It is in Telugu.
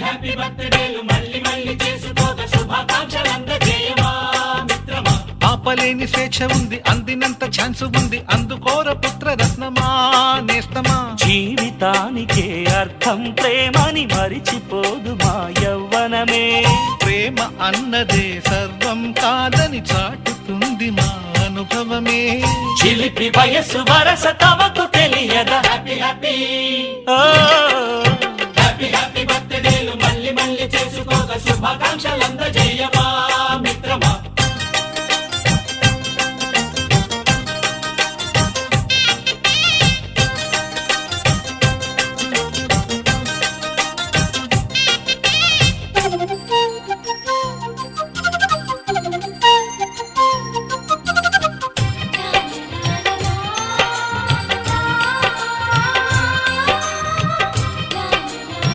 హ్యాపీ బర్త్డేలు మళ్ళీ మళ్ళీ చేసుకోక శుభాకాంక్షలందజేయమా మిత్రమా. ఆపలేని స్వేచ్ఛ ఉంది, అందినంత ఛాన్స్ ఉంది, అందుకోర పుత్ర రత్నమా నేస్తమా. జీవితానికే అర్థం ప్రేమని మరిచిపోదు మా యవ్వనమే. ప్రేమ అన్నదే సర్వం కాదని చాటుతుంది మా అనుభవమే. చిలిపి వయస్సు వరస తమకు తెలియదా. హ్యాపీ హ్యాపీ ఓ